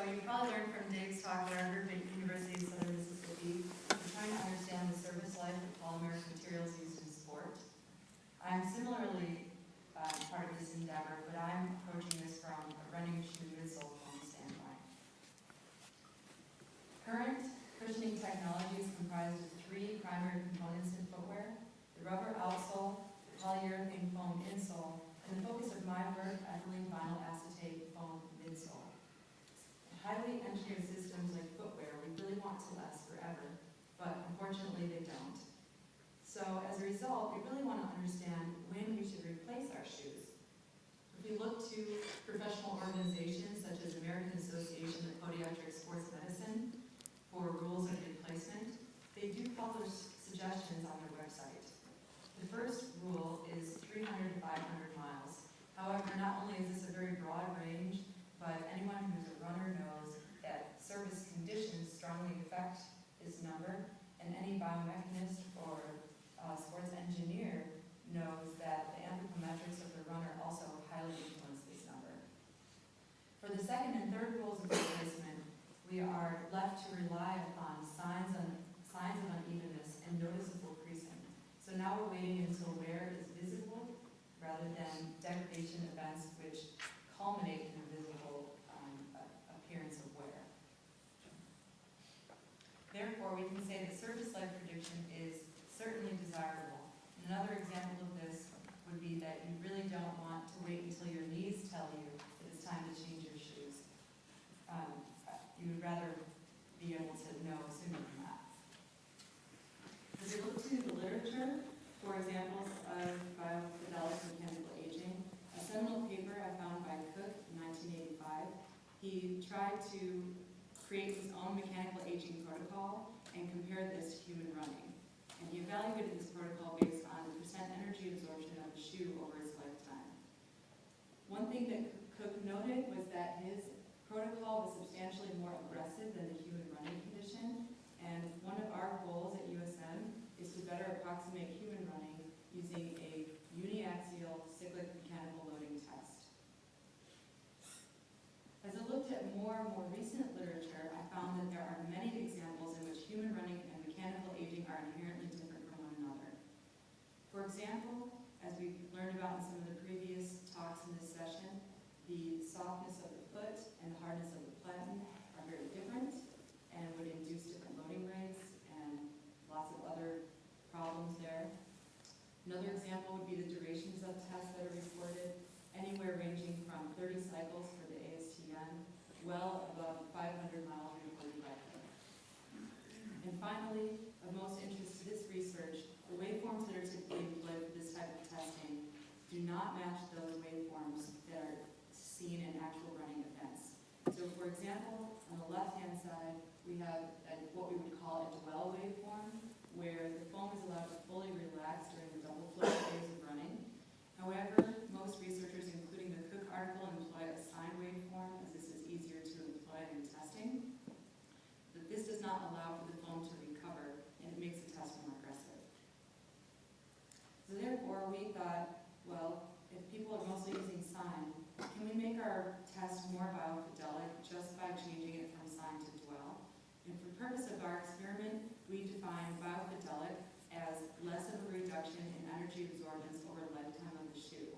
So you probably learned from Dave's talk at our group at University of Southern Mississippi. We're trying to understand the service life of polymeric materials used in sport. I'm similarly part of this endeavor, but I'm approaching this from a running shoe midsole foam standpoint. Current cushioning technology is comprised of three primary components in footwear: the rubber outsole, the polyurethane foam insole, and the focus of my work, ethylene vinyl acetate foam midsole. Highly engineered systems like footwear we really want to last forever, but unfortunately they don't. So as a result, we really want to understand when we should replace our shoes. If we look to professional organizations such as American Association of Podiatric Sports Medicine for rules of replacement, they do publish suggestions on their website. The first rule is 300 to 500 miles. However, not only is this a very broad range, but anyone who's a runner knows that service conditions strongly affect this number, and any biomechanist or sports engineer knows that the anthropometrics of the runner also highly influence this number. For the second and third rules of replacement, we are left to rely upon signs of unevenness and noticeable creasing. So now we're waiting until wear is visible rather than degradation events which culminate in a visible appearance of wear. Therefore, we can say that service life prediction is certainly desirable. Another example of this would be that you really don't want to wait until your knees tell you that it's time to change your shoes. You would rather be able to know sooner than that. As we look to the literature for examples of biofidelic mechanical aging, a seminal paper I found by Cook in 1985, he tried to create his own mechanical aging protocol and compared this to human running. And he evaluated this protocol based on the percent energy absorption of the shoe over its lifetime. One thing that Cook noted was that his protocol was substantially more aggressive than the human running condition, and one of our goals at USM is to better approximate human running using a uniaxial cyclic mechanical loading test. As I looked at more and more recent literature, I found that there are many examples in which human running and mechanical aging are inherently different from one another. For example, as we learned about in some of the previous talks in this session, the softness of the foot and the hardness of the platen are very different and would induce different loading rates and lots of other problems there. Another example would be the durations of tests that are reported, anywhere ranging from 30 cycles for the ASTM, well above 500 miles in a 45-foot. And finally, of most interest to this research, the waveforms that are typically employed for this type of testing do not match those waveforms that are seen in actual running events. So for example, on the left-hand side, we have what we would call a dwell waveform, where the foam is allowed to fully relax during the double flow phase of running. However, most researchers, including the Cook article, employ a sine waveform, as this is easier to employ in testing. But this does not allow for the foam to recover, and it makes the test more aggressive. So therefore, we thought, well, if people are mostly using sine, can we make our test more biofidelic just by changing it from sine to dwell? And for the purpose of our experiment, we define biofidelic as less of a reduction in energy absorbance over the lifetime of the shoe.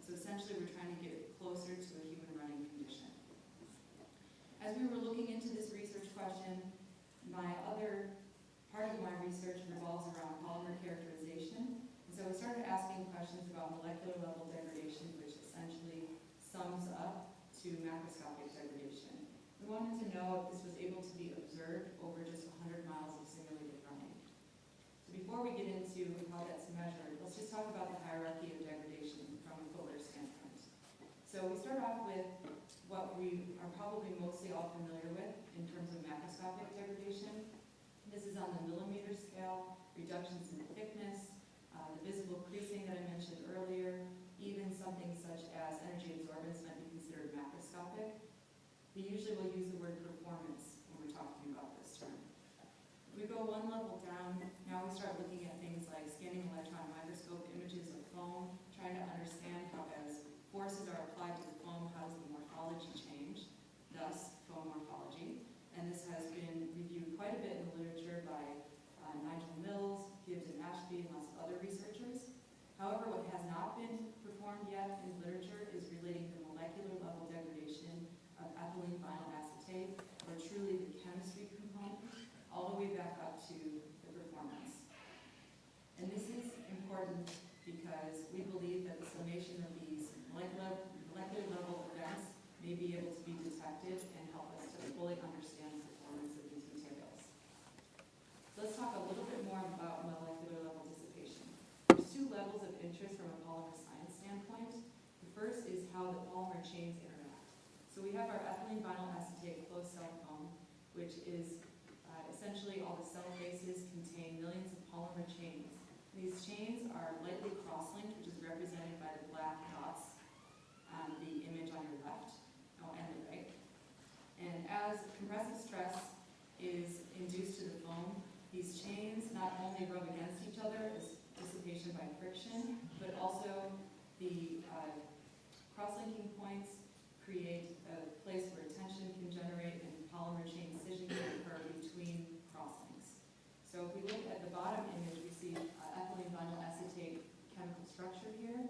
So essentially, we're trying to get closer to a human running condition. As we were looking into this research question, my other part of my research revolves around polymer characterization. And so we started asking questions about molecular level degradation, which essentially sums up to macroscopic degradation. We wanted to know if this was able to be observed over just 100 miles of simulated running. So before we get into how that's measured, let's just talk about the hierarchy of degradation from a footwear standpoint. So we start off with what we are probably mostly all familiar with in terms of macroscopic degradation. This is on the millimeter scale, reductions in thickness, the visible creasing that I mentioned earlier, even something such as energy absorbance might be considered macroscopic. We usually will use the word performance when we're talking about this term. We go one level down, now we start looking at things like scanning electron microscope images of foam, trying to understand how as forces are applied to the foam, how does the morphology change, thus foam morphology. chains interact. So we have our ethylene vinyl acetate closed cell foam, which is essentially all the cell faces contain millions of polymer chains. These chains are lightly cross-linked, which is represented by the black dots on the image on your left, and the right. And as compressive stress is induced to the foam, these chains not only rub against each other as dissipation by friction, but also the cross-linking points create a place where tension can generate and polymer chain scission can occur between crosslinks. So if we look at the bottom image, we see ethylene vinyl acetate chemical structure here.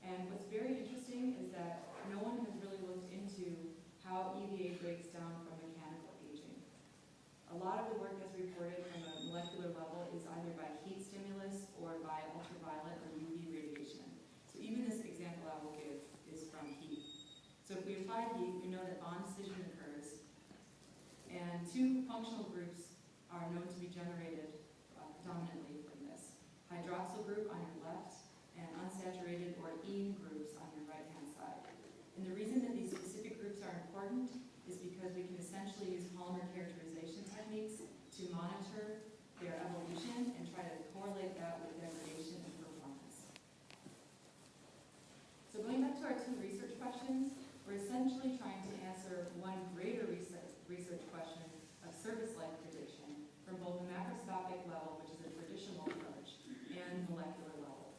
And what's very interesting is that no one has really looked into how EVA breaks down from mechanical aging. A lot of the work that's reported from a molecular level is either by heat stimulus or by ultraviolet or UV radiation. So even this example I will give is from heat. So if we apply heat, we know that bond scission occurs, and two functional groups are known to be generated predominantly from this. Hydroxyl group on your left, and unsaturated or ene groups on your right-hand side. And the reason that these specific groups are important is because we can essentially use polymer characterization techniques to monitor their evolution and try to correlate that with degradation and performance. So going back to our two research questions, we're essentially trying to answer one greater research question of service life prediction from both the macroscopic level, which is a traditional approach, and molecular level.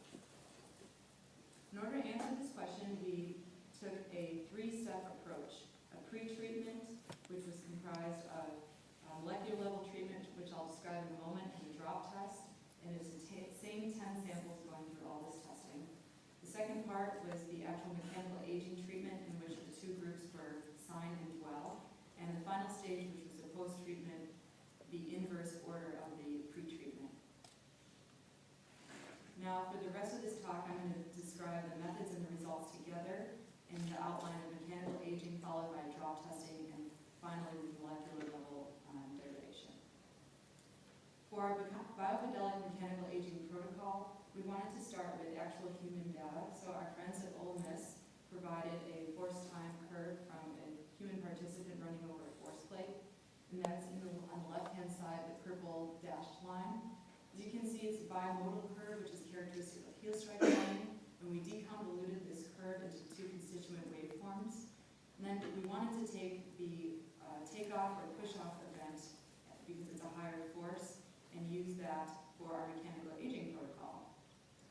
In order to answer this question, we took a three-step approach: a pre-treatment, which was comprised of molecular level treatment, which I'll describe in a moment, and a drop test, and it's the same 10 samples going through all this testing. The second part was the actual mechanical aging treatment, in which the two groups were sign and dwell, and the final stage, which was the post-treatment, the inverse order of the pre-treatment. Now, for the rest of this talk, I'm going to describe the methods and the results together in the outline of mechanical aging, followed by drop testing, and finally the molecular level degradation. For our biofidelic mechanical aging protocol, we wanted to start with actual human data, so our friends at Ole Miss provided a force time curve from a human participant running over a force plate, and that's on the left-hand side, the purple dashed line. As you can see, it's a bimodal curve, which is characteristic of heel strike running, and we deconvoluted this curve into two constituent waveforms. And then we wanted to take the takeoff or push-off event, because it's a higher force, and use that for our mechanical aging protocol.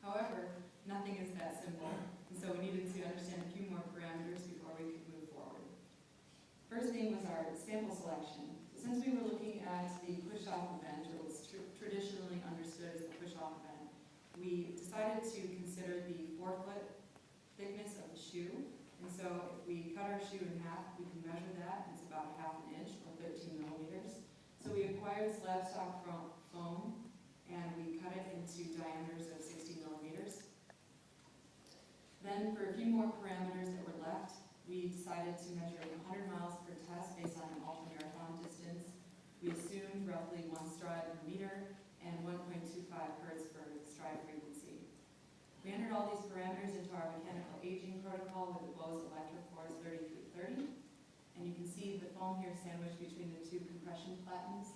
However, nothing is that simple, and so we needed to understand a few more parameters before we could move forward. First thing was our sample selection. So since we were looking at the push-off event, or what's traditionally understood as the push-off event, we decided to consider the forefoot thickness of the shoe. And so if we cut our shoe in half, we can measure that. It's about ½ an inch, or 13 millimeters. So we acquired slab stock foam, and we cut it into diameters of 60 millimeters. Then for a few more parameters that were left, we decided to measure 100 miles per test based on an ultramarathon distance. We assumed roughly 1 stride per meter and 1.25 hertz per stride frequency. We entered all these parameters into our mechanical aging protocol with the Bose electric force 3330. And you can see the foam here sandwiched between the two compression platens.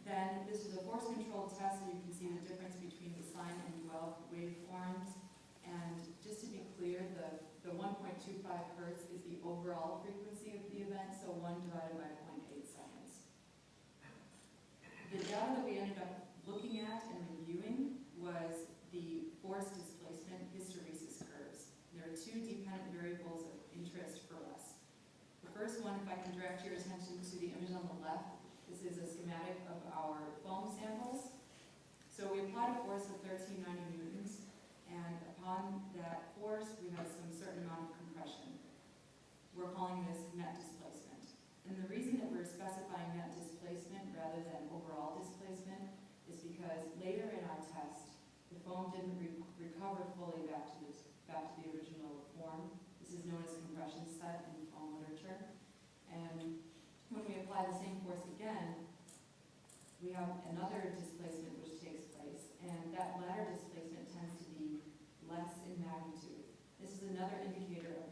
Then this is a force-controlled test, so you can see the difference between the sine and dwell waveforms. And just to be clear, the 1.25 hertz is the overall frequency of the event, so 1 divided by 0.8 seconds. The data that we ended up looking at and reviewing was the force displacement hysteresis curves. There are two dependent variables of interest for us. The first one, if I can direct your attention to the image on the left, this is a schematic of our foam samples. So we applied a force of 1390 newtons, and upon that force, we had some certain amount of compression. We're calling this net displacement. And the reason that we're specifying net displacement rather than overall displacement is because later in our test, the foam didn't recover fully back to the original form. This is known as compression set in foam literature. And when we apply the same force again, we have another displacement which takes place, and that latter displacement tends to be less in magnitude. This is another indicator of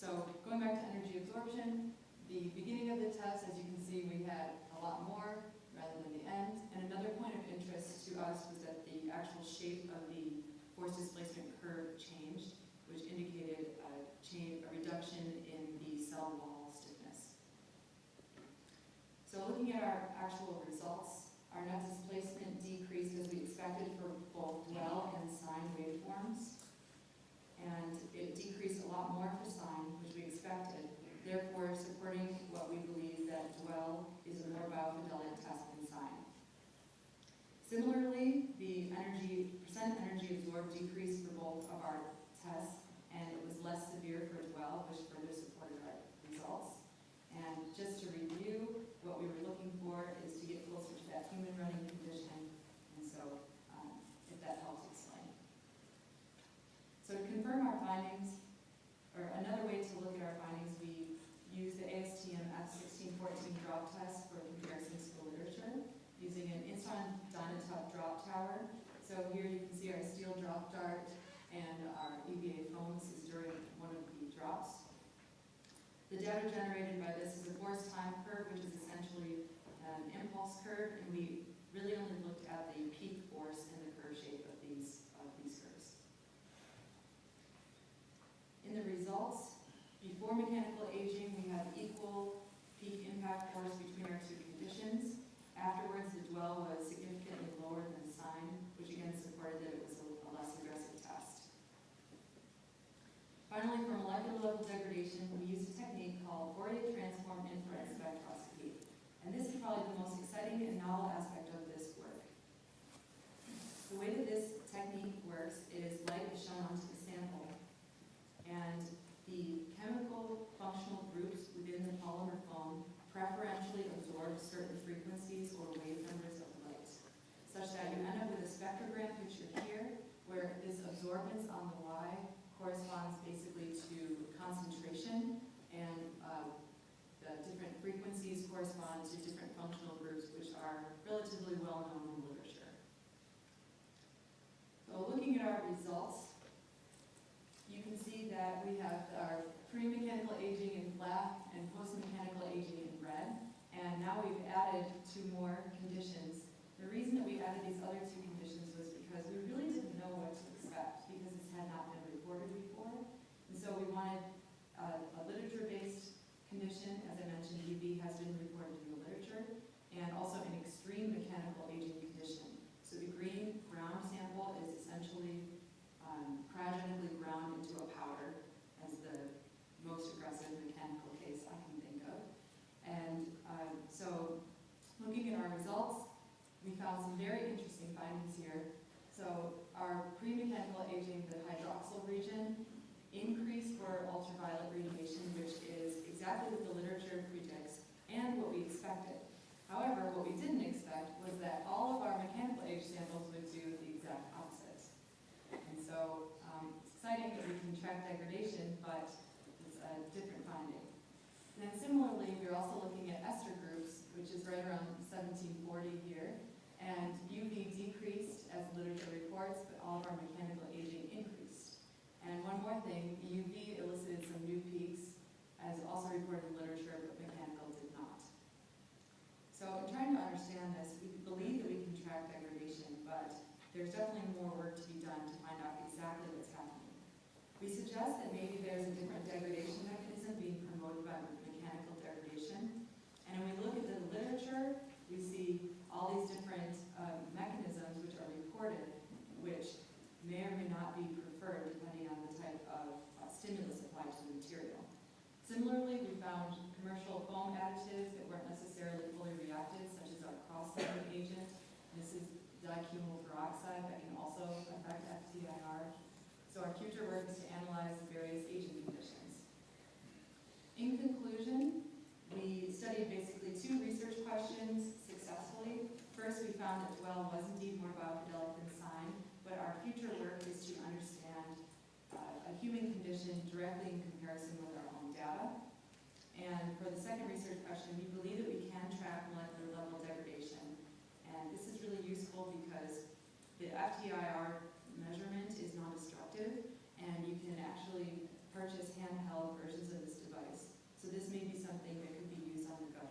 So going back to energy absorption, the beginning of the test, as you can see, we had a lot more rather than the end. And another point of interest to us was that the actual shape of the force displacement curve changed, which indicated a reduction in the cell wall stiffness. So looking at our actual results, our net displacement decreased as we expected for both dwell and sine waveforms. And it decreased a lot more for sine, which we expected, therefore supporting what we believe that dwell is a more biofidelic test than sine. Similarly, the percent energy absorbed decreased for both of our tests, and it was less severe for dwell, which further supported our results. And just to review, what we were looking for is to get closer to that human running condition, and so if that helps explain. So to confirm our findings, or another way to look at our findings, we use the ASTM F1614 drop test for comparisons to the literature using an Instron Dynatop drop tower. So here you can see our steel drop dart and our EVA foam. This is during one of the drops. The data generated by this is a force time curve, which is essentially an impulse curve, and we really only looked at the peak force and the curve shape of these curves. In the results, before mechanical aging, we had equal peak impact force between our two conditions. Afterwards, the dwell was significantly lower than sine, which again supported that it was a less aggressive test. Finally, for molecular level degradation, we used a technique called Fourier transform infrared spectroscopy. And this is probably the most exciting and novel aspect of this work. The way that this technique works is light is shown onto the sample, and the chemical functional groups within the polymer foam preferentially absorb certain frequencies or wave numbers of light, such that you end up with a spectrogram picture here, where this absorbance on the Y corresponds basically to concentration, and the different frequencies correspond to different functional groups, which are relatively well known in the literature. So looking at our results, you can see that we have our pre-mechanical aging in black and post-mechanical aging in red, and now we've added two more conditions. The reason that we added these other two conditions was because we really didn't know what to expect, because this had not been reported before. And so we wanted a literature-based condition. As I mentioned, UV has been reported in the literature, and also an extreme mechanical aging condition. So the green ground sample is essentially cryogenically ground into a powder, as the most aggressive mechanical case I can think of. And so looking at our results, we found some very interesting findings here. So our pre-mechanical aging, the hydroxyl region, increased for ultraviolet radiation, which is exactly what the literature predicts and what we expected. However, what we didn't expect was that all of our mechanical age samples would do the exact opposite. And so it's exciting that we can track degradation, but it's a different finding. And then similarly, we're also looking at ester groups, which is right around 1740 here. And UV decreased as the literature reports, but all of our mechanical aging increased. And one more thing, UV elicited some new peaks, as also reported in the literature, but mechanical did not. So in trying to understand this, we believe that we can track degradation, but there's definitely more work to be done to find out exactly what's happening. We suggest that maybe there's a different degradation mechanism being promoted by mechanical degradation. And when we look at the literature, we see all these different mechanisms which are reported, which may or may not be preferred depending on the type of stimulus applied to the material. Similarly, we found commercial foam additives that weren't necessarily fully reactive, such as our cross-linking agent. This is dicumyl peroxide that can also affect FTIR. So our future work is to analyze the various aging conditions. In conclusion, we studied basically two research questions successfully. First, we found that dwell was indeed more biofidelic than sine, but our future work is to understand a human condition directly in comparison with our own data. And for the second research question, we believe that we can track molecular level degradation. And this is really useful because the FTIR measurement is non-destructive, and you can actually purchase purchase handheld versions of this device. So this may be something that could be used on the go.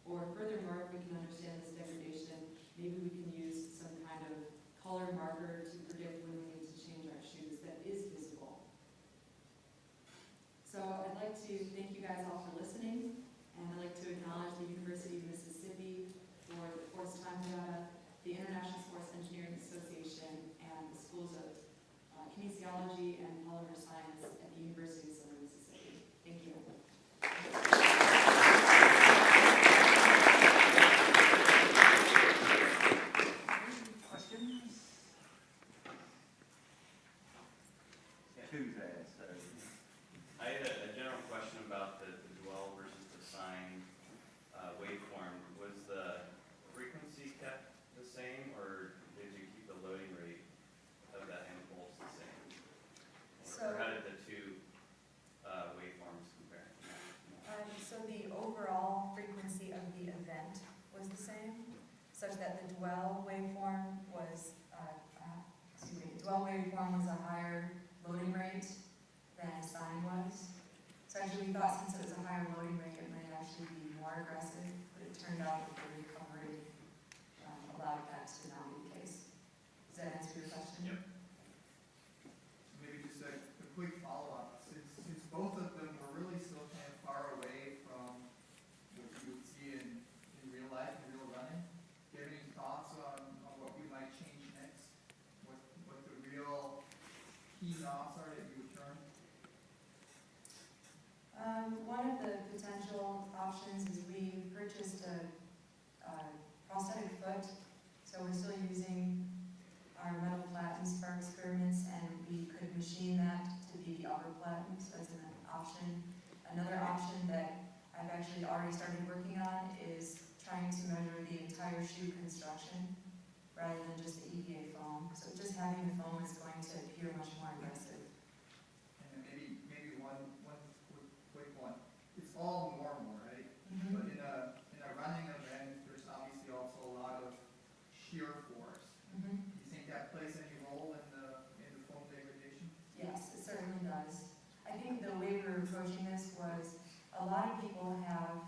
Or furthermore, if we can understand this degradation, maybe we can use some kind of color marker to predict when we need to change our shoes that is visible. So I'd like to thank you guys all for listening, and I'd like to acknowledge the University of Mississippi for the Force Time Data, the International Sports Engineering Association, and the Schools of Kinesiology and Polymer Science at the University of Southern Mississippi. Thank you. Questions? Two there, so. I had a general question about the dwell versus the sine waveform. Was the frequency kept the same, or did you keep the loading rate of that impulse the same? Or how did the two waveforms compare? So the overall frequency of the event was the same, such that the dwell waveform was, dwell waveform was a higher loading rate than sine was. So actually we thought since it was a higher loading rate, it might actually be more aggressive, but it turned out that the recovery allowed that to not be the case. Does that answer your question? Yep. Maybe just a quick follow-up. Since both of them were really still kind of far away from what you would see in real life, in real running, do you have any thoughts on what we might change next? What the real key knobs are that you would turn? One of the potential options is we purchased a prosthetic foot, so we're still using our metal platens for our experiments, and we could machine that to be the upper platen, so that's an option. Another option that I've actually already started working on is trying to measure the entire shoe construction rather than just the EVA foam. So just having the foam is going to appear much more aggressive. And then maybe one quick one. It's all normal, right? But in a running event, there's obviously also a lot of shear force. Do you think that plays any role in the foam degradation? Yes, it certainly does. I think the way we're approaching this was a lot of people have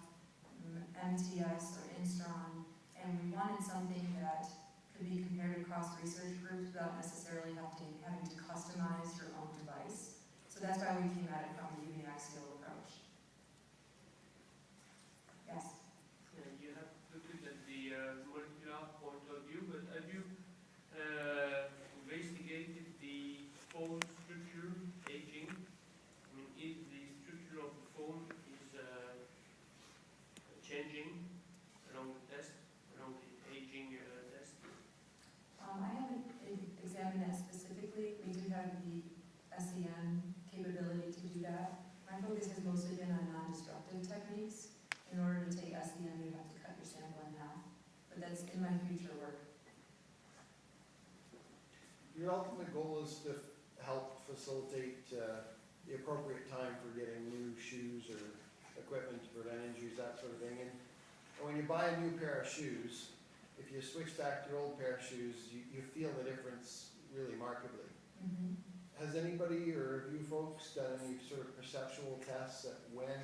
MTS or Instron, and we wanted something that could be compared across research groups without necessarily having to customize your own device. So that's why we came at it from the uniaxial approach. Yes? You have looked at the molecular point of view, but have you investigated the foam structure aging? I mean, if the structure of the foam is changing along the test, along the aging test? I haven't examined that specifically. We do have the SEM capability to do that. My focus has mostly been on non-destructive techniques. In order to take SEM, you have to cut your sample in half. But that's in my future work. Your ultimate goal is to help facilitate the appropriate time for getting new shoes or equipment to prevent injuries, that sort of thing. And when you buy a new pair of shoes, if you switch back to your old pair of shoes, you feel the difference really markedly. Has anybody or you folks done any sort of perceptual tests at when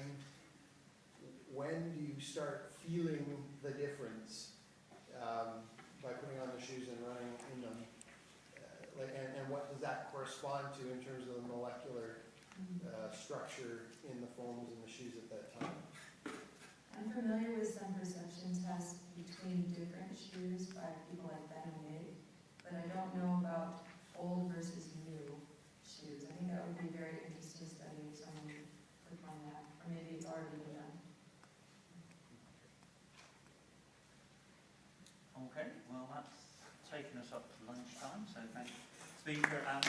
do you start feeling the difference by putting on the shoes and running in them? And what does that correspond to in terms of the molecular structure in the foams and the shoes at that time? I'm familiar with some perception tests between different shoes by people like Ben and Mig, but I don't know about old versus new shoes. I think that would be a very interesting study if someone could find that, or maybe it's already been done. Okay, well that's taken us up to lunchtime, so thank you, speaker and